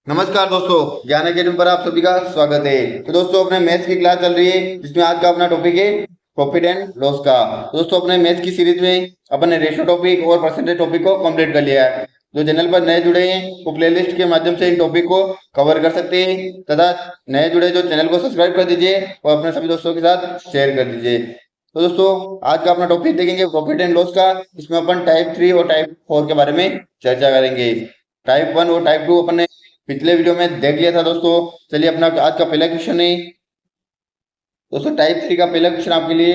नमस्कार दोस्तों, ज्ञान अकेडमी पर आप सभी का स्वागत है। तो दोस्तों, अपने मैथ्स की क्लास चल रही है जिसमें आज का अपना टॉपिक है प्रॉफिट एंड लॉस का। तो दोस्तों, अपने मैथ्स की सीरीज में अपन ने रेशो टॉपिक और परसेंटेज टॉपिक को कंप्लीट कर लिया है। जो चैनल पर नए जुड़े हैं वो प्लेलिस्ट के माध्यम से इन टॉपिक को कवर कर सकते हैं तथा नए जुड़े जो चैनल को सब्सक्राइब कर दीजिए और अपने सभी दोस्तों के साथ शेयर कर दीजिए। तो दोस्तों, आज का अपना टॉपिक देखेंगे प्रॉफिट एंड लॉस का। इसमें अपन टाइप 3 और टाइप 4 के बारे में चर्चा करेंगे। टाइप 1 और टाइप 2 अपन ने पिछले वीडियो में देख लिया था दोस्तों। चलिए, अपना आज का पहला क्वेश्चन है दोस्तों। टाइप 3 का पहला क्वेश्चन आपके लिए,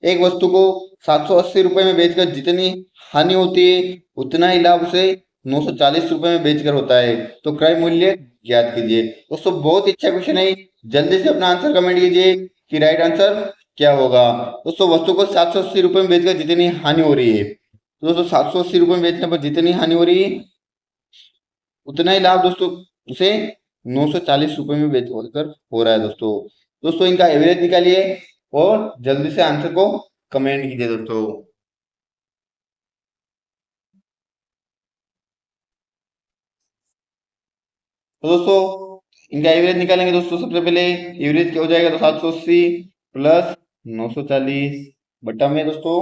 एक वस्तु को 780 रुपए में बेचकर जितनी हानि होती है उतना ही लाभ उसे 940 रुपए में बेचकर होता है। तो क्रय मूल्य ज्ञात कीजिए। दोस्तों, बहुत ही अच्छा क्वेश्चन है। जल्दी से अपना आंसर कमेंट कीजिए कि राइट आंसर क्या होगा। दोस्तों, वस्तु को 780 रुपए में बेचकर जितनी हानि हो रही है, तो दोस्तों 780 रुपए में बेचने पर जितनी हानि हो रही है उतना ही लाभ दोस्तों उसे 940 रुपए में बेचकर हो रहा है दोस्तों। दोस्तों, इनका एवरेज निकालिए और जल्दी से आंसर को कमेंट कीजिए दोस्तों। तो दोस्तों, इनका एवरेज निकालेंगे दोस्तों। सबसे पहले एवरेज क्या हो जाएगा, तो 780 प्लस 940 बट्टा में दोस्तों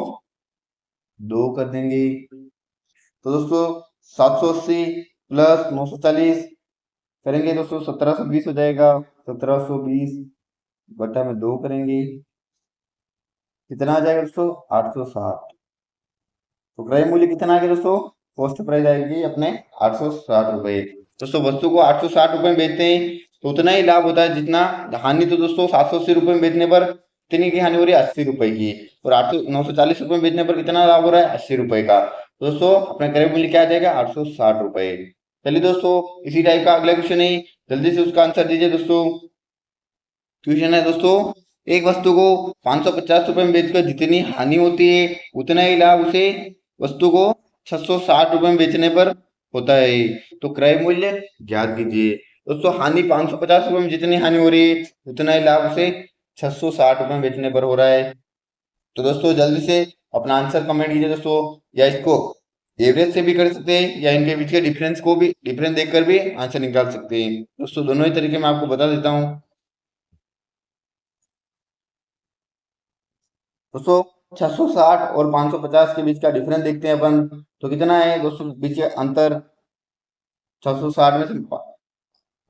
2 कर देंगे। तो दोस्तों, 780 प्लस 940 करेंगे दोस्तों 1720 हो जाएगा। 1720 बटा में 2 करेंगे, कितना आ जाएगा दोस्तों 860। तो क्रय मूल्य कितना आ गया दोस्तों, कॉस्ट प्राइस आएगी अपने 860 रुपए। दोस्तों, वस्तु को 860 रुपए में बेचते हैं तो उतना ही लाभ होता है जितना हानि। तो दोस्तों 780 रुपए में बेचने पर कितनी की हानि हो रही है, 80 रुपए की। और 940 रुपए में बेचने पर कितना लाभ हो रहा है, 80 रुपए का। तो दोस्तों, अपना क्रय मूल्य क्या आ जाएगा, 860 रुपए। चलिए दोस्तों, इसी टाइप का अगला क्वेश्चन है, जल्दी से उसका आंसर दीजिए दोस्तों। क्वेश्चन है दोस्तों, एक वस्तु को 550 रुपए में बेचकर जितनी हानि होती है उतना ही लाभ उसे वस्तु को 660 रुपए में बेचने पर होता है। तो क्रय मूल्य ज्ञात कीजिए। दोस्तों, हानि 550 रुपए में जितनी हानि हो रही है उतना ही लाभ उसे 660 रुपए में बेचने पर हो रहा है। तो दोस्तों, जल्दी से अपना आंसर कमेंट कीजिए दोस्तों। या इसको एवरेज से भी कर सकते हैं या इनके बीच के डिफरेंस देखकर भी आंसर निकाल सकते हैं। दोस्तों, दोनों ही तरीके मैं आपको बता देता हूँ। दोस्तों, 660 और 550 के बीच का डिफरेंस देखते हैं अपन। तो कितना है दोस्तों बीच के अंतर, 660 में से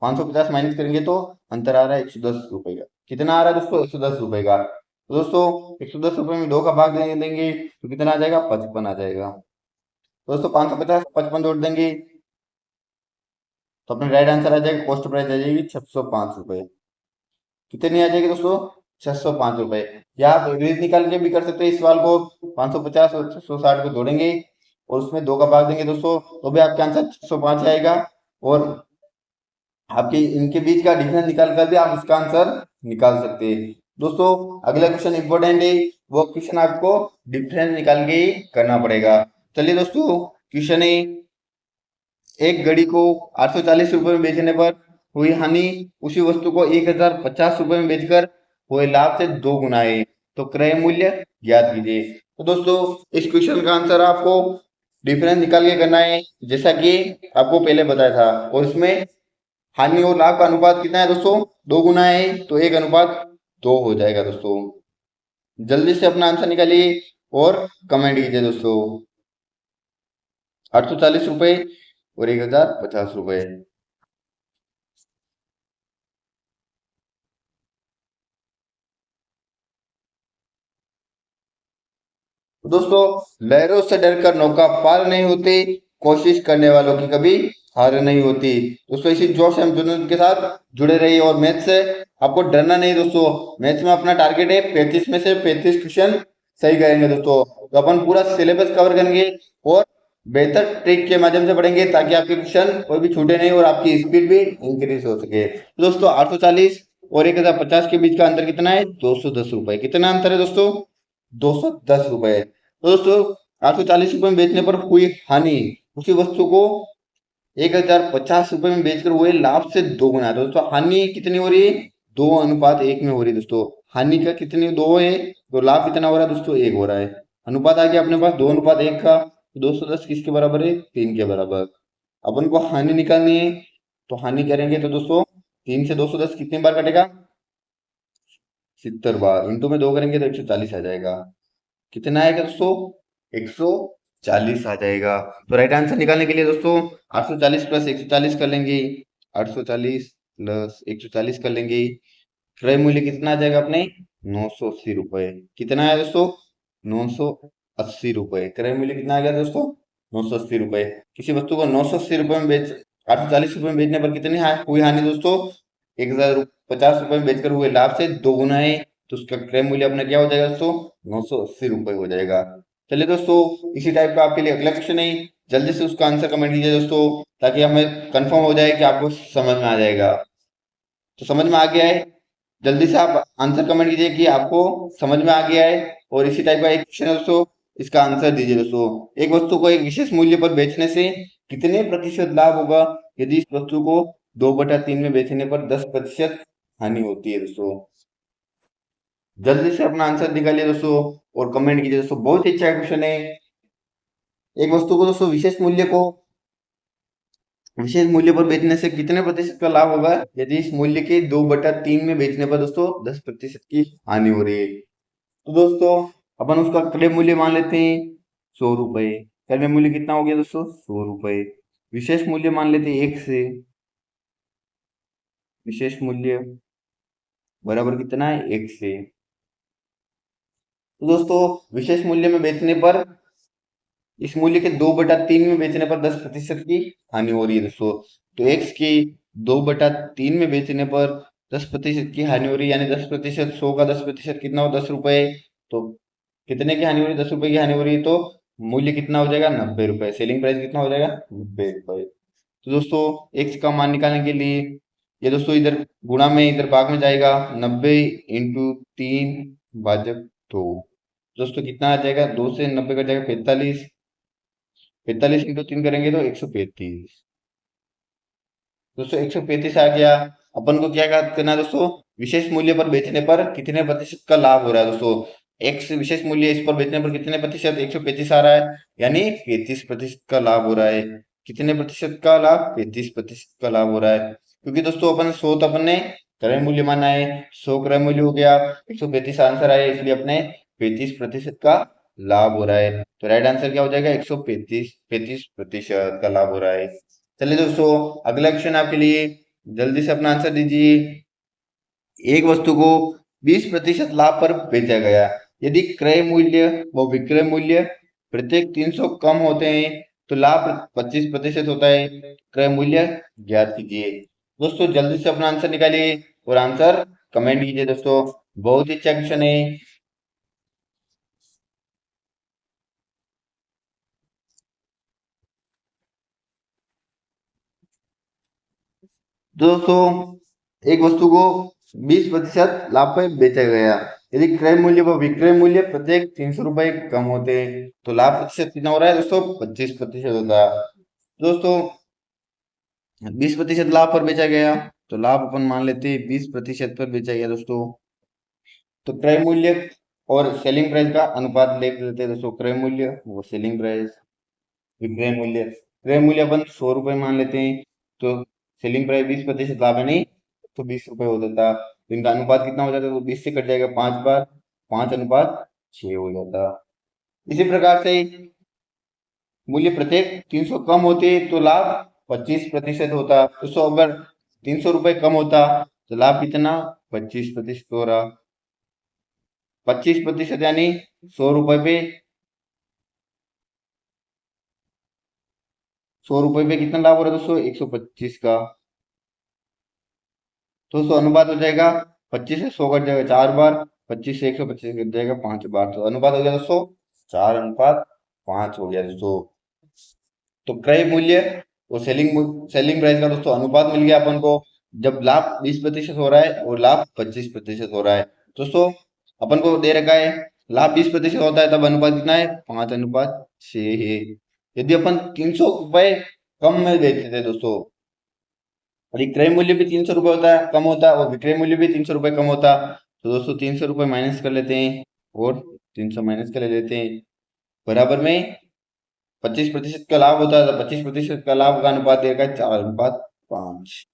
550 माइनस करेंगे तो अंतर आ रहा है 110 रुपए का। कितना आ रहा है दोस्तों, 110 रुपए का। तो दोस्तों, 110 रुपए में 2 का भाग देंगे तो कितना आ जाएगा, 55 आ जाएगा। तो दोस्तों, 550 55 जोड़ देंगे तो अपना राइट आंसर आ जाएगा, कॉस्ट प्राइस आ जाएगी 605 रुपए। कितनी आ जाएगी दोस्तों, 605 रुपए। या आप एवरेज निकाल के भी कर सकते हैं इस सवाल को। 550 और 660 को जोड़ेंगे और उसमें 2 का भाग देंगे दोस्तों, तो भी आपका आंसर 605 आएगा। और आपके इनके बीच का डिफरेंस निकाल कर भी आप इसका आंसर निकाल सकते हैं। दोस्तों, अगला क्वेश्चन इंपॉर्टेंट है, वो क्वेश्चन आपको डिफरेंस निकाल के ही करना पड़ेगा। चलिए दोस्तों, क्वेश्चन है, एक घड़ी को 840 रुपए में बेचने पर हुई हानि उसी वस्तु को 1050 रुपए में बेचकर हुए लाभ से 2 गुना है। तो क्रय मूल्य ज्ञात कीजिए। तो दोस्तों, इस क्वेश्चन का आंसर आपको डिफरेंस निकाल के करना है, जैसा कि आपको पहले बताया था। और इसमें हानि और लाभ का अनुपात कितना है दोस्तों, 2 गुना है, तो 1:2 हो जाएगा दोस्तों। जल्दी से अपना आंसर निकालिए और कमेंट कीजिए दोस्तों। 840 रुपए और 1050 रुपए। दोस्तों, लहरों से डरकर नौका पार नहीं होती, कोशिश करने वालों की कभी हार नहीं होती। दोस्तों, इसी जोश एवं जुनून के साथ जुड़े रहिए और मैथ से आपको डरना नहीं दोस्तों। मैथ में अपना टारगेट है 35 में से 35 क्वेश्चन सही करेंगे दोस्तों। तो अपन पूरा सिलेबस कवर करेंगे और बेहतर ट्रिक के माध्यम से पढ़ेंगे ताकि आपके क्वेश्चन कोई भी छूटे नहीं और आपकी स्पीड भी इंक्रीज हो सके। तो दोस्तों, 840 और 1050 के बीच का अंतर कितना है, 210 रुपए। कितना अंतर है दोस्तों, 210 रुपए। तो दोस्तों, 840 रुपए में बेचने पर हुई हानि उसी वस्तु को 1050 रुपए में बेचकर हुए लाभ से 2 गुना है। दोस्तों, हानि कितनी हो रही है, 2:1 में हो रही है दोस्तों। हानि का कितनी 2 है तो लाभ कितना हो रहा है दोस्तों, 1 हो रहा है। अनुपात आ गया अपने पास 2:1 का। 210 किसके बराबर है, 3 के बराबर। अपन को हानि निकालनी है तो हानि करेंगे तो दोस्तों 3 से 210 कितने बार कटेगा? 70 बार। इंटू में 2 करेंगे तो 140 आ जाएगा। कितना आएगा दोस्तों? 140 आ जाएगा। तो राइट आंसर निकालने के लिए दोस्तों 840 प्लस 140 कर लेंगे। 840 प्लस 140 कर लेंगे। क्रय मूल्य कितना आ जाएगा अपने? 980 रुपए। कितना है दोस्तों? 980 रुपए। क्रय मूल्य कितना आ गया दोस्तों? 980 रुपए। किसी वस्तु को 980 रुपए में बेच 840 रुपए में बेचने पर कितनी हुई हानि दोस्तों? 1050 रुपए में बेचकर हुए लाभ से दोगुना है। तो उसका क्रय मूल्य अपना क्या हो जाएगा दोस्तों? 980 रुपए हो जाएगा। चलिए दोस्तों, इसी टाइप का आपके लिए अगला क्वेश्चन है। जल्दी से उसका आंसर कमेंट कीजिए दोस्तों, ताकि हमें कंफर्म हो जाए कि आपको समझ में आ जाएगा। तो समझ में आ गया है? जल्दी से आप आंसर कमेंट कीजिए कि आपको समझ में आ गया है। और इसी टाइप का एक क्वेश्चन है दोस्तों, इसका आंसर दीजिए दोस्तों। एक वस्तु को एक विशेष मूल्य पर बेचने से कितने प्रतिशत लाभ होगा यदि इस वस्तु को 2/3 में बेचने पर 10% हानि होती है दोस्तों? जल्दी से अपना आंसर निकालिए दोस्तों और कमेंट कीजिए दोस्तों। बहुत ही अच्छा क्वेश्चन है। एक वस्तु को दोस्तों विशेष मूल्य पर बेचने से कितने प्रतिशत का लाभ होगा यदि इस मूल्य के 2/3 में बेचने पर दोस्तों 10% की हानि हो रही है? तो दोस्तों अपन उसका क्रय मूल्य मान लेते हैं 100 रुपए। क्रय मूल्य कितना हो गया दोस्तों? 100 रुपए। विशेष मूल्य मान लेते हैं 1 से। विशेष मूल्य बराबर कितना है? 1 से। तो दोस्तों विशेष मूल्य में बेचने पर, इस मूल्य के 2/3 में बेचने पर 10% की हानि हो रही है दोस्तों। तो x की 2/3 में बेचने पर 10% की हानि हो रही है, यानी 10%, 100 का 10% कितना हो? 10 रुपए। तो कितने की हानि हो रही है? 10 रुपए की हानि हो रही है। तो मूल्य कितना हो जाएगा? 90 रुपए। सेलिंग प्राइस कितना हो जाएगा? 90 रुपए। तो दोस्तों x का मान निकालने के लिए ये दोस्तों इधर गुणा में इधर भाग में जाएगा। 90 × 3 भाजक 2। दोस्तों कितना आ जाएगा? 2 से 90 कट जाएगा 45। 45 × 3 करेंगे तो 135। दोस्तों 135 आ गया। अपन को क्या करना है दोस्तों? विशेष मूल्य पर बेचने पर कितने प्रतिशत का लाभ हो रहा है दोस्तों? एक्स विशेष मूल्य, इस पर बेचने पर कितने प्रतिशत? 135 आ रहा है, यानी 35% का लाभ हो रहा है। कितने प्रतिशत का लाभ? 35% का लाभ हो रहा है। क्योंकि दोस्तों अपन 100 तो अपन ने क्रय मूल्य माना है, 100 क्रय मूल्य हो गया, 135 आंसर आया, इसलिए अपने 35% का लाभ हो रहा है। तो राइट आंसर क्या हो जाएगा? 135% का लाभ हो रहा है। चलिए दोस्तों अगला क्वेश्चन आपके लिए, जल्दी से अपना आंसर दीजिए। एक वस्तु को 20% लाभ पर बेचा गया, यदि क्रय मूल्य व विक्रय मूल्य प्रत्येक 300 कम होते हैं तो लाभ 25% होता है। क्रय मूल्य ज्ञात कीजिए। दोस्तों जल्दी से अपना आंसर निकालिए और आंसर कमेंट कीजिए दोस्तों। बहुत ही अच्छा क्वेश्चन है। दोस्तों एक वस्तु को 20% लाभ पर बेचा गया, यदि क्रय मूल्य व विक्रय मूल्य प्रत्येक 300 रुपए कम होते हैं तो लाभ प्रतिशत कितना हो रहा है दोस्तों? 25% होता है। दोस्तों 20% लाभ पर बेचा गया, तो लाभ अपन मान लेते हैं 20% पर बेचा गया दोस्तों। तो क्रय मूल्य और सेलिंग प्राइस का अनुपात ले लेते हैं दोस्तों। क्रय मूल्य वो सेलिंग प्राइस, विक्रय मूल्य, क्रय मूल्य अपन 100 रुपए मान लेते हैं, तो सेलिंग प्राइस 20% लाभ है नहीं, तो 20 रुपए हो जाता। तो इनका अनुपात कितना हो जाता? तो 20 से कट जाएगा 5 बार, 5:6 हो जाता। इसी प्रकार से मूल्य प्रत्येक 300 कम होते तो लाभ 25% होता। तो 100 अगर 300 रुपए कम होता तो लाभ कितना? 25% हो रहा। 25% यानी 100 रुपए पे, 100 रुपए पे कितना लाभ हो रहा है दोस्तों? 125 का। तो दोस्तों अनुपात हो जाएगा 25 से 100 कट जाएगा 4 बार, 25 से 125 कट जाएगा 5 बार। तो अनुपात हो गया दोस्तों 4:5 हो गया दोस्तों। तो क्रय मूल्य और सेलिंग प्राइस का दोस्तों अनुपात मिल गया अपन को, जब लाभ 20% हो रहा है और लाभ 25% हो रहा है। दोस्तों अपन को दे रखा है लाभ 20% होता है तब अनुपात कितना है? 5:6 है। यदि अपन 300 रुपए कम में बेचते थे दोस्तों, और क्रय मूल्य भी 300 रुपए होता है कम होता है, और विक्रय मूल्य भी 300 रुपए कम होता, तो दोस्तों 300 रुपए माइनस कर लेते हैं और 300 माइनस कर लेते हैं, बराबर में 25% का लाभ होता है। 25% का लाभ का अनुपात देगा 4:5 5।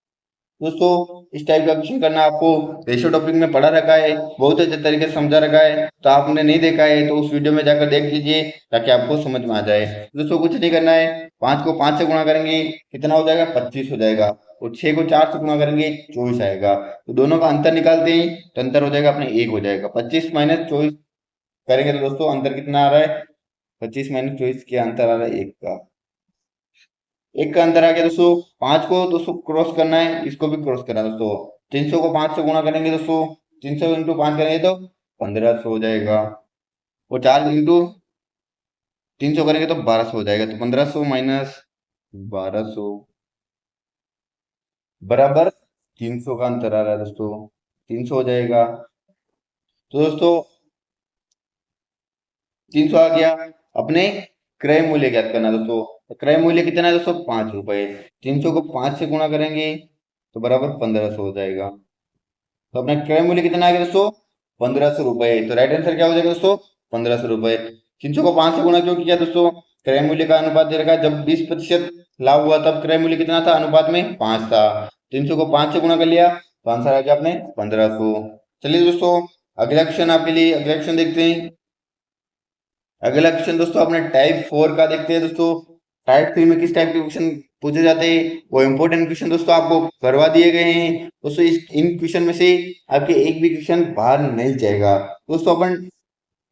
दोस्तों इस टाइप का क्वेश्चन करना आपको रेशियो टॉपिक में पढ़ा रखा है, बहुत अच्छे तरीके से समझा रखा है। तो आपने नहीं देखा है तो उस वीडियो में जाकर देख लीजिए ताकि आपको समझ में आ जाए। दोस्तों कुछ नहीं करना है, 5 को 5 से गुणा करेंगे कितना हो जाएगा, 25 हो जाएगा। और 6 को 4 से गुणा करेंगे 24 आएगा। तो दोनों का अंतर निकालते हैं तो अंतर हो जाएगा अपने 1 हो जाएगा। 25 माइनस 24 करेंगे तो दोस्तों अंतर कितना आ रहा है, 25 माइनस 24 के अंतर आ रहा है 1 का। 1 का अंतर आ गया दोस्तों। 5 को दोस्तों क्रॉस करना है, इसको भी क्रॉस करना है दोस्तों। 300 को 5 से गुणा करेंगे दोस्तों, 300 इंटू 5 करेंगे तो 1500 हो जाएगा। और 4 इंटू 300 करेंगे तो 1200 हो जाएगा। तो 1500 माइनस 1200 बराबर 300 का अंतर आ रहा है दोस्तों, 300 हो जाएगा। तो दोस्तों 300 आ गया। अपने क्रय मूल्य ज्ञात करना है दोस्तों। तो क्रय मूल्य कितना है दोस्तों, 5 रुपए। 300 को 5 से गुणा करेंगे तो बराबर 1500 हो जाएगा। तो अपना क्रय मूल्य कितना आ गया दोस्तों, 1500 रुपए। तो राइट आंसर क्या हो जाएगा दोस्तों, 1500 रुपए। 300 को 5 से गुणा क्यों किया दोस्तों, क्रय मूल्य का अनुपात दे रखा है, जब 20% लाभ हुआ तब क्रय मूल्य कितना था, अनुपात में 5 था। 300 को 5 से गुणा कर लिया तो आंसर आ गया अपने 1500। चलिए दोस्तों अगला क्वेश्चन आपके लिए, अगला क्वेश्चन देखते हैं। अगला क्वेश्चन दोस्तों अपने टाइप 4 का देखते हैं दोस्तों। टाइप 3 में किस टाइप के क्वेश्चन पूछे जाते हैं, वो इंपॉर्टेंट क्वेश्चन दोस्तों आपको करवा दिए गए हैं दोस्तों। इस इन क्वेश्चन में से आपके एक भी क्वेश्चन बाहर नहीं जाएगा दोस्तों। अपन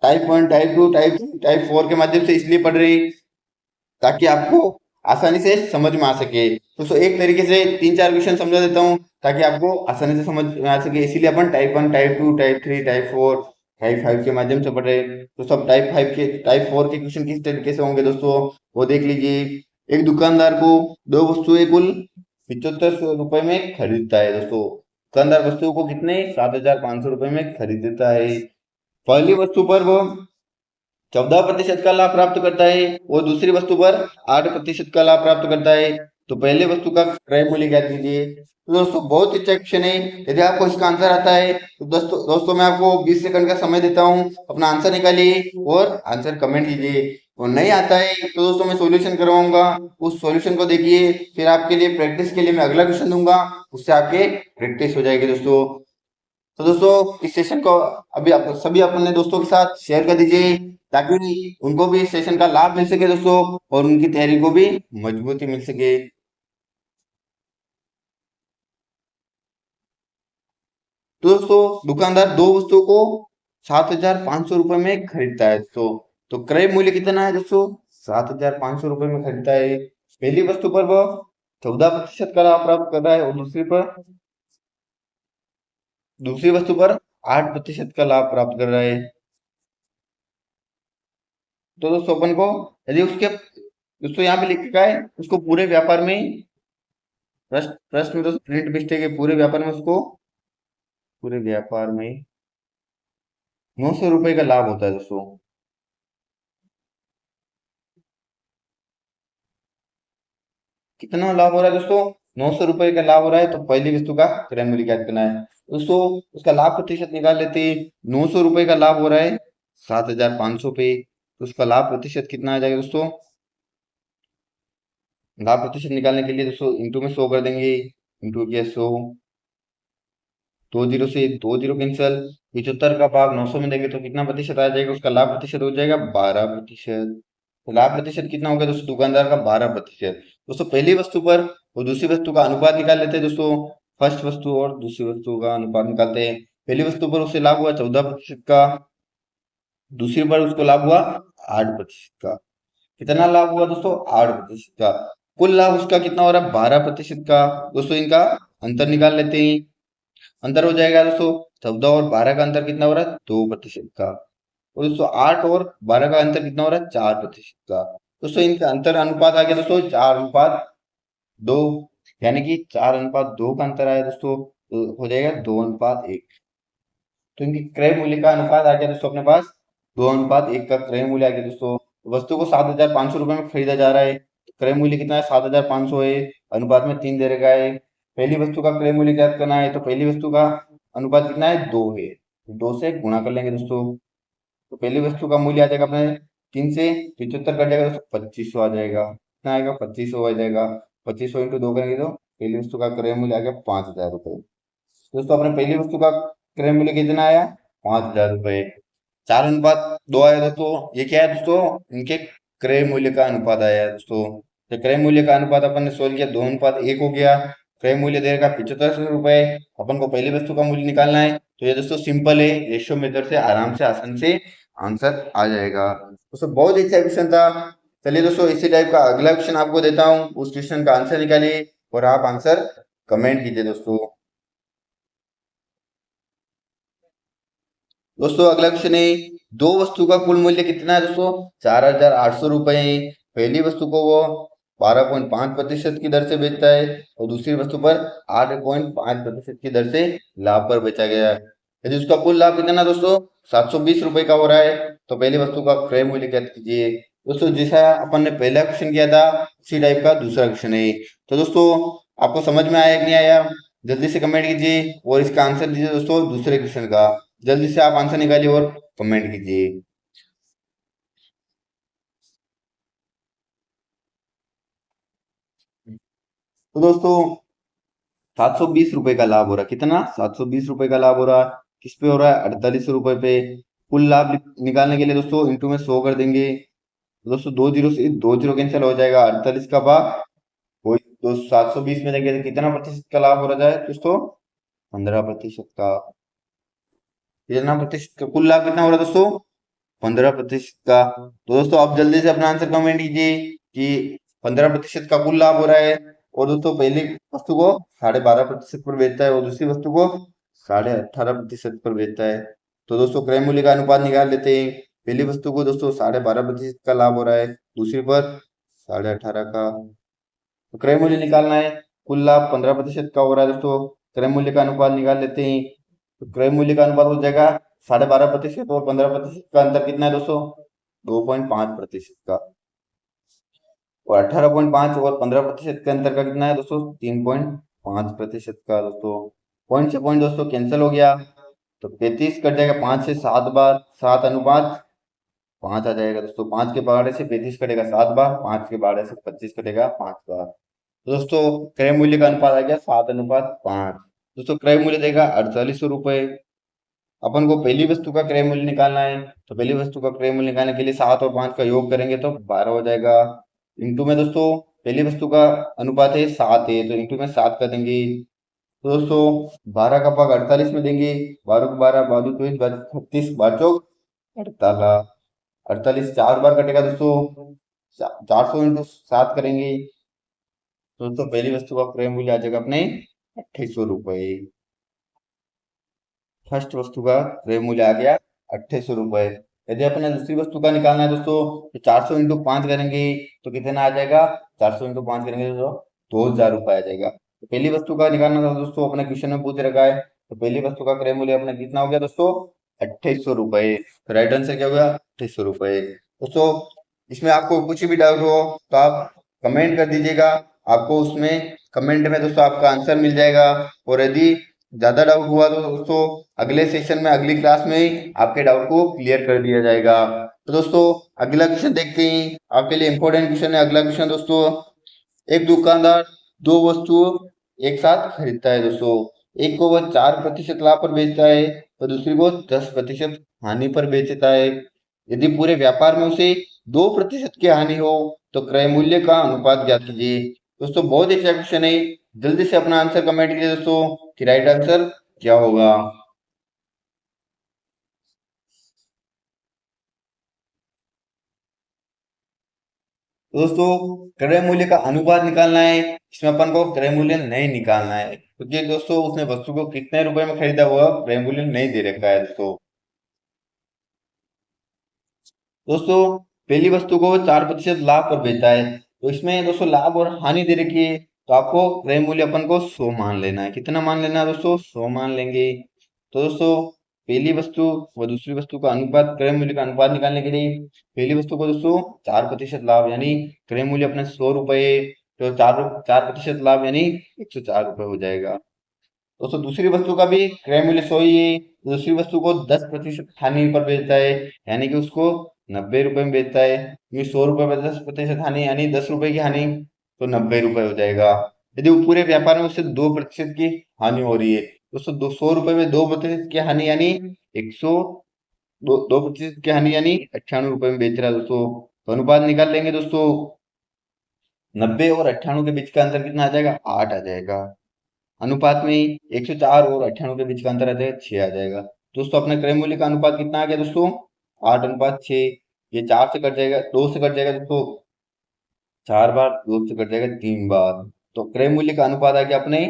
टाइप 1, टाइप 2, टाइप 3, टाइप 4 के माध्यम से इसलिए पढ़ रहे हैं ताकि आपको आसानी से समझ में आ सके। दोस्तों एक तरीके से 3-4 क्वेश्चन समझा देता हूँ ताकि आपको आसानी से समझ में आ सके, इसीलिए अपन type 1, type 2, type 3, type 4, type 5 के माध्यम से पढ़ रहे हैं। तो सब टाइप 4 के क्वेश्चन किस तरीके से होंगे दोस्तों वो देख लीजिए। एक दुकानदार को दो वस्तुएं कुल 7500 रुपए में खरीदता है दोस्तों। दुकानदार वस्तुओं को कितने, 7500 रुपए में खरीदता है। पहली वस्तु पर वो 14% का लाभ प्राप्त करता है और दूसरी वस्तु पर 8% का लाभ प्राप्त करता है। तो पहले वस्तु का क्रय मूल्य ज्ञात कीजिए। तो दोस्तों बहुत अच्छा क्वेश्चन है, यदि आपको इसका आंसर आता है तो दोस्तों मैं आपको 20 सेकंड का समय देता हूं, अपना आंसर निकालिए और आंसर कमेंट कीजिए। और नहीं आता है तो दोस्तों मैं सॉल्यूशन करवाऊंगा, उस सॉल्यूशन को देखिए, फिर आपके लिए प्रैक्टिस के लिए मैं अगला क्वेश्चन दूंगा, उससे आपके प्रैक्टिस हो जाएगी दोस्तों। तो दोस्तों इस सेशन को अभी आप सभी अपने दोस्तों के साथ शेयर कर दीजिए ताकि उनको भी इस सेशन का लाभ मिल सके दोस्तों और उनकी तैयारी को भी मजबूती मिल सके। तो दोस्तों दुकानदार दो वस्तुओं को 7500 रुपए में खरीदता है तो क्रय मूल्य कितना है दोस्तों, 7500 रुपए में खरीदता है। पहली वस्तु पर वह 14% का लाभ प्राप्त कर रहा है और दूसरी वस्तु पर 8% का लाभ प्राप्त कर रहा है। तो दोस्तों अपन को यदि उसके दोस्तों यहाँ पे लिखा है उसको पूरे व्यापार में, प्रश्न प्रश्न में दोस्तों प्रिंट मिस्टेक है, पूरे व्यापार में उसको, पूरे व्यापार में 900 रुपए का लाभ होता है दोस्तों। कितना लाभ हो रहा है दोस्तों, 900 रुपए का लाभ हो रहा है। तो पहली वस्तु का क्रय मूल्य ज्ञात करना है दोस्तों। उसका लाभ प्रतिशत निकाल लेते हैं। 900 रुपए का लाभ हो रहा है 7500 पे, तो उसका लाभ प्रतिशत कितना आ जाएगा दोस्तों। लाभ प्रतिशत निकालने के लिए दोस्तों इंटू में 100 कर देंगे, इंटू किया 100, 2 जीरो से 2 जीरो कैंसल, 75 का भाग 900 में देंगे तो कितना प्रतिशत आ जाएगा, उसका लाभ प्रतिशत हो जाएगा 12%। तो लाभ प्रतिशत कितना हो गया दोस्तों, दुकानदार का 12%। दोस्तों पहली वस्तु पर और दूसरी वस्तु का अनुपात निकाल लेते हैं दोस्तों। फर्स्ट वस्तु और दूसरी वस्तु का अनुपात निकालते हैं। पहली वस्तु पर उसे लाभ हुआ 14% का, दूसरी पर उसको लाभ हुआ 8% का। कितना लाभ हुआ दोस्तों, 8% का। कुल लाभ उसका कितना हो रहा है, 12% का। दोस्तों इनका अंतर निकाल लेते हैं। अंतर हो जाएगा दोस्तों 14 और 12 का अंतर कितना हो रहा है, 2% का। और दोस्तों 8 और 12 का अंतर कितना हो रहा है, 4% का। दोस्तों इनका अंतर अनुपात आ गया दोस्तों 4:2, यानी कि 4:2 का अंतर आया दोस्तों, तो हो जाएगा 2:1। तो इनके क्रय मूल्य का अनुपात आ गया दोस्तों अपने पास 2:1 का क्रय मूल्य आ गया दोस्तों। वस्तु को 7500 रुपए में खरीदा जा रहा है, क्रय मूल्य कितना है, 7500 है, अनुपात में 3 दे रखा है। पहली वस्तु का क्रय मूल्य ज्ञात करना है, तो पहली वस्तु का अनुपात कितना है, 2 है, 2 से गुणा कर लेंगे दोस्तों। तो पहली वस्तु का मूल्य आ जाएगा अपने 3 से 75 कट जाएगा दोस्तों, 2500 आ जाएगा। कितना आएगा, 2500 आ जाएगा। 2500 इंटू 2 करेंगे तो पहली वस्तु का क्रय मूल्य आ गया 5,000 रुपये। दोस्तों अपने पहली वस्तु का क्रय मूल्य कितना आया? 5,000 रुपये। 4:2 आया दोस्तों। ये क्या है दोस्तों? इनके क्रय मूल्य का अनुपात आया है दोस्तों। तो क्रय मूल्य का अनुपात अपन ने सोल्व किया, 2:1 हो गया। क्रय मूल्य देगा 75 रुपए। अपन को पहली वस्तु का मूल्य निकालना है, तो ये दोस्तों सिंपल है, रेशियो मेथड से आराम से आसान से आंसर आ जाएगा। दोस्तों बहुत अच्छा क्वेश्चन था। चलिए दोस्तों इसी टाइप का अगला क्वेश्चन आपको देता हूँ, उस क्वेश्चन का आंसर निकालिए और आप आंसर कमेंट कीजिए दोस्तों। दोस्तों अगला क्वेश्चन है, दो वस्तु का कुल मूल्य कितना है दोस्तों? 4,800 रुपए है। पहली वस्तु को वो 12.5% की दर से बेचता है और दूसरी वस्तु पर 8.5% की दर से लाभ पर बेचा गया है। यदि उसका कुल लाभ कितना है दोस्तों? 720 रुपए का हो रहा है, तो पहली वस्तु का क्रय मूल्य क्या कीजिए। दोस्तों जैसा अपन ने पहला क्वेश्चन किया था उसी टाइप का दूसरा क्वेश्चन है। तो दोस्तों आपको समझ में आया कि नहीं आया? जल्दी से कमेंट कीजिए और इसका आंसर दीजिए दोस्तों दूसरे क्वेश्चन का। जल्दी से आप आंसर निकालिए और कमेंट कीजिए। तो दोस्तों 720 रुपए का लाभ हो रहा है। कितना? 720 रुपए का लाभ हो रहा है। किस पे हो रहा है? 48 रुपए पे। कुल लाभ निकालने के लिए दोस्तों इंटू में 100 कर देंगे। तो दोस्तों दो जीरो से दो जीरो कैंसिल हो जाएगा, 48 का भाग वही। तो 720 में देंगे तो कितना प्रतिशत का लाभ हो रहा है दोस्तों? 15% का। कितना प्रतिशत का कुल लाभ कितना हो रहा है दोस्तों? 15% का। तो दोस्तों आप जल्दी से अपना आंसर कमेंट कीजिए कि 15% का कुल लाभ हो रहा है। और दोस्तों पहली वस्तु को 12.5% पर बेचता है और दूसरी वस्तु को 18.5% पर बेचता है। तो दोस्तों क्रय मूल्य का अनुपात निकाल लेते हैं। पहली वस्तु को दोस्तों 12.5% का लाभ हो रहा है, दूसरी पर 18.5 का। तो क्रय मूल्य निकालना है, कुल लाभ 15% का हो रहा है दोस्तों। क्रय मूल्य का अनुपात निकाल लेते हैं। तो क्रय मूल्य का अनुपात हो जाएगा 12.5% और 15% का अंतर कितना है दोस्तों? 2.5% का। और 18.5 और 15% के अंतर का कितना है दोस्तों? 3.5% का दोस्तों। पॉइंट से पॉइंट दोस्तों कैंसिल हो गया, तो 35 कट जाएगा 5 से 7 बार, 7:5 आ जाएगा दोस्तों। 5 के बारे से 35 कटेगा 7 बार, 5 के बारे से 25 कटेगा 5 बार। तो दोस्तों क्रय मूल्य का अनुपात आ गया 7:5। दोस्तों क्रय मूल्य देगा 4800 रुपए। अपन को पहली वस्तु का क्रय मूल्य निकालना है, तो पहली वस्तु का क्रय मूल्य निकालने के लिए 7 और 5 का योग करेंगे तो 12 हो जाएगा। इंटू में दोस्तों पहली वस्तु का अनुपात है 7 है, तो इंटू में 7 कर देंगे। तो दोस्तों 12 का भाग 48 में देंगे। 12 को 12, 12 24, 36, 12 48। 48 4 बार कटेगा दोस्तों, 400 इंटू 7 करेंगे। तो दोस्तों पहली वस्तु का क्रय मूल्य आ जाएगा अपने 2800 रुपए। फर्स्ट वस्तु का क्रय मूल्य आ गया 2800 रुपए। यदि अपने दूसरी वस्तु का निकालना है दोस्तों, तो 400 इंटू 5 करेंगे तो कितना आ जाएगा? 400 इंटू 5 करेंगे तो 2,000 रुपए आ जाएगा। तो पहली वस्तु का निकालना था दोस्तों, अपने क्वेश्चन में पूछ रखा है। तो पहली वस्तु का क्रय मूल्य अपना कितना हो गया दोस्तों? 2800 रुपए। तो राइट आंसर क्या हो गया? 2800 रुपए। दोस्तों इसमें आपको कुछ भी डाउट हो तो आप कमेंट कर दीजिएगा, आपको उसमें कमेंट में दोस्तों आपका आंसर मिल जाएगा। और यदि ज्यादा डाउट हुआ तो दोस्तों अगले सेशन में अगली क्लास में ही आपके डाउट को क्लियर कर दिया जाएगा। तो दोस्तों अगला क्वेश्चन देखते हैं, आपके लिए इंपॉर्टेंट क्वेश्चन है अगला क्वेश्चन दोस्तों। एक दुकानदार दो वस्तु एक साथ खरीदता है दोस्तों। एक को वह 4% लाभ पर बेचता है और दूसरी को 10% हानि पर बेचता है। यदि पूरे व्यापार में उसे 2% की हानि हो तो क्रय मूल्य का अनुपात ज्ञात कीजिए। दोस्तों बहुत ही अच्छा क्वेश्चन है, जल्दी से अपना आंसर कमेंट कीजिए दोस्तों कि राइट आंसर क्या होगा। तो दोस्तों क्रय मूल्य का अनुपात निकालना है, इसमें अपन को क्रय मूल्य नहीं निकालना है क्योंकि दोस्तों उसने वस्तु को कितने रुपए में खरीदा हुआ क्रय मूल्य नहीं दे रखा है दोस्तों। दोस्तों पहली वस्तु को 4% लाभ पर बेचा है, तो इसमें दोस्तों लाभ और हानि दे रखी है, तो आपको क्रय मूल्य अपन को 100 मान लेना है। कितना मान लेना है दोस्तों? 100 मान लेंगे। तो दोस्तों पहली वस्तु व दूसरी वस्तु का अनुपात, क्रय मूल्य का अनुपात निकालने के लिए पहली वस्तु को दोस्तों 4% लाभ यानी क्रय मूल्य अपने 100 रुपए, तो 4% लाभ यानी 104 रुपए हो जाएगा। दोस्तों दूसरी वस्तु का भी क्रय मूल्य 100 ही है, दूसरी वस्तु को 10% हानि पर बेचता है यानी कि उसको 90 रुपए में बेचता है। ये 100 रुपए में 10% हानि यानी 10 रुपए की हानि, तो 90 रुपए हो जाएगा। यदि वो पूरे व्यापार में उससे 2% की हानि हो रही है, दोस्तों 100 रुपए में 2% की हानि यानी 2% की हानि यानी 98 रुपए में बेच रहा है दोस्तों। तो अनुपात निकाल लेंगे दोस्तों, 90 और 98 के बीच का अंतर कितना आ जाएगा? 8 आ जाएगा। अनुपात में ही 104 और 98 के बीच का अंतर आ जाएगा, 6 आ जाएगा। दोस्तों अपने क्रय मूल्य का अनुपात कितना आ गया दोस्तों? 8:6। ये 4 से कट जाएगा, 2 से कट जाएगा दोस्तों 4 बार, 2 से कट जाएगा 3 बार। तो क्रय मूल्य का अनुपात आ गया अपने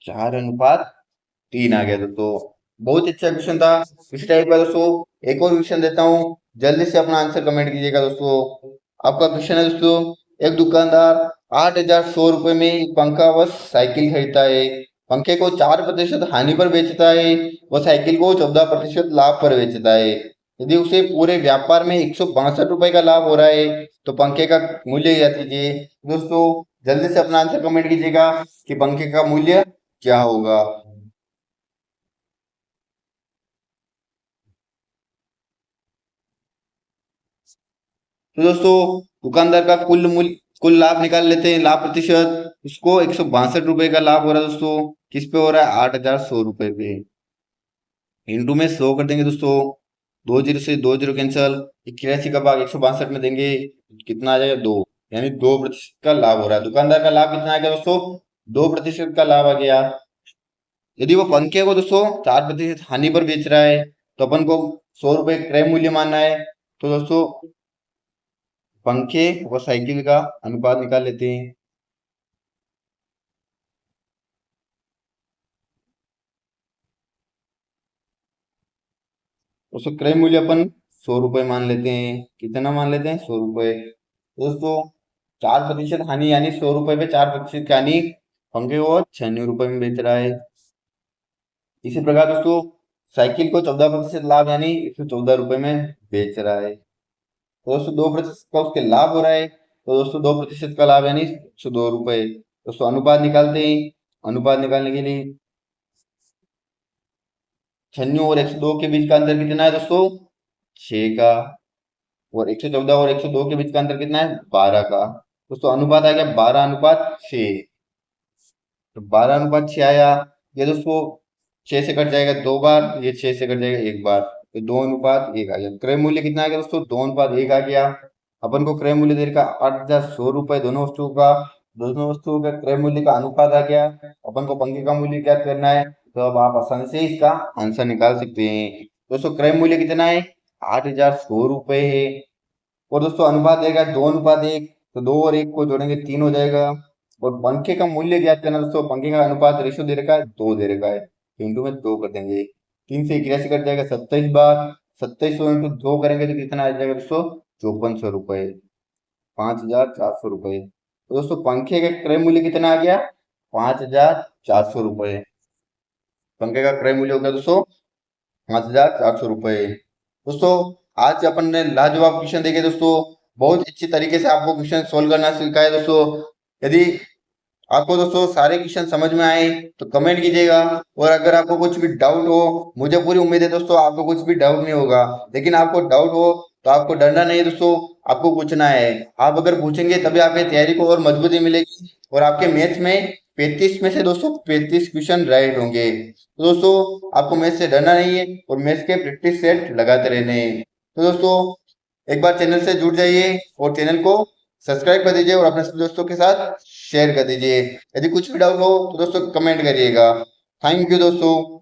4:3 आ गया दोस्तों। बहुत अच्छा क्वेश्चन था। इसी टाइप का दोस्तों एक और क्वेश्चन देता हूँ, जल्दी से अपना आंसर कमेंट कीजिएगा दोस्तों। आपका क्वेश्चन है दोस्तों, एक दुकानदार 8,100 रुपए में एक पंखा व साइकिल खरीदता है। पंखे को 4% हानि पर बेचता है, वह साइकिल को 14% लाभ पर बेचता है। यदि उसे पूरे व्यापार में 162 रुपए का लाभ हो रहा है, तो पंखे का मूल्य ज्ञात कीजिए। दोस्तों जल्दी से अपना आंसर कमेंट कीजिएगा कि पंखे का मूल्य क्या होगा। तो दोस्तों दुकानदार का कुल लाभ निकाल लेते हैं, लाभ प्रतिशत। उसको 162 रुपए का लाभ हो रहा है दोस्तों, किस पे हो रहा है? 8,100 रुपए पे। इंटू में 100 कर देंगे दोस्तों, 2 जीरो से 2 जीरो कैंसल, 81 का भाग 162 में देंगे, कितना आ जाएगा? 2। यानी 2% का लाभ हो रहा है। दुकानदार का लाभ कितना आ गया दोस्तों? 2% का लाभ आ गया। यदि वो पंखे को दोस्तों 4% हानि पर बेच रहा है, तो अपन को 100 रुपए क्रय मूल्य मानना है। तो दोस्तों पंखे और साइकिल का अनुपात निकाल लेते हैं। दोस्तों क्रय मूल्य अपन 100 रुपए मान लेते हैं। कितना मान लेते हैं? 100 रुपए। दोस्तों 4% हानि यानी 100 रुपए पे 4% की हानि, पंखे को 96 रुपए में बेच रहा है। इसी प्रकार दोस्तों साइकिल को 14% लाभ यानी 114 रुपए में बेच रहा है। तो दोस्तों 2% का उसके लाभ हो रहा है, तो दोस्तों 2% का लाभ यानी 102 रुपए। दोस्तों अनुपात निकालते हैं। अनुपात निकालने के लिए 96 और 102 के बीच का अंतर कितना है दोस्तों? 6 का। और 114 और 102 के बीच का अंतर कितना है? 12 का। दोस्तों अनुपात आ गया 12:6। तो 12:6 आया। ये दोस्तों 6 से कट जाएगा 2 बार, ये 6 से कट जाएगा 1 बार, तो 2:1 आ गया। क्रय मूल्य कितना आ गया दोस्तों? 2:1 आ गया। अपन को क्रय मूल्य दे रखा 8,100 रुपए दोनों वस्तुओं का। दोनों वस्तुओं का क्रय मूल्य का अनुपात आ गया। अपन को पंखे का मूल्य ज्ञात करना है, तो अब आप आसानी से इसका आंसर निकाल सकते हैं। दोस्तों क्रय मूल्य कितना है? 8,100 रुपए है। और दोस्तों अनुपात देगा 2:1, तो 2 और 1 को जोड़ेंगे 3 हो जाएगा। और पंखे का मूल्य ज्ञात करना दोस्तों, पंखे का अनुपात रेशो दे रखा है 2 दे रखा है, तो इंटू में 2 कर देंगे। 3 से 81 कट जाएगा 27 बार, 2700 इंटू 2 करेंगे तो कितना आ जाएगा दोस्तों? 5400 रुपए, 5,400 रुपए। तो दोस्तों पंखे का क्रय मूल्य कितना आ गया? 5,400 रुपए। पंखे का क्रय मूल्य हो गया दोस्तों 5,400 रुपए। दोस्तों आज अपन ने लाजवाब क्वेश्चन देखे दोस्तों, बहुत अच्छी तरीके से आपको क्वेश्चन सोल्व करना सिखाया दोस्तों। यदि आपको दोस्तों सारे क्वेश्चन समझ में आए तो कमेंट कीजिएगा। और अगर आपको कुछ भी डाउट हो, मुझे पूरी उम्मीद है दोस्तों आपको कुछ भी डाउट नहीं होगा, लेकिन आपको डाउट हो तो आपको डरना नहीं है दोस्तों, आपको पूछना है। आप अगर पूछेंगे तभी आपकी तैयारी को और मजबूती मिलेगी, और आपके मैथ्स में 35 में से दोस्तों 35 क्वेश्चन राइट होंगे। तो दोस्तों आपको मैथ्स से डरना नहीं है, और मैथ्स के प्रैक्टिस सेट लगाते रहने हैं। तो दोस्तों एक बार चैनल से जुड़ जाइए और चैनल को सब्सक्राइब कर दीजिए, और अपने सभी दोस्तों के साथ शेयर कर दीजिए। यदि कुछ भी डाउट हो तो दोस्तों कमेंट करिएगा। थैंक यू दोस्तों।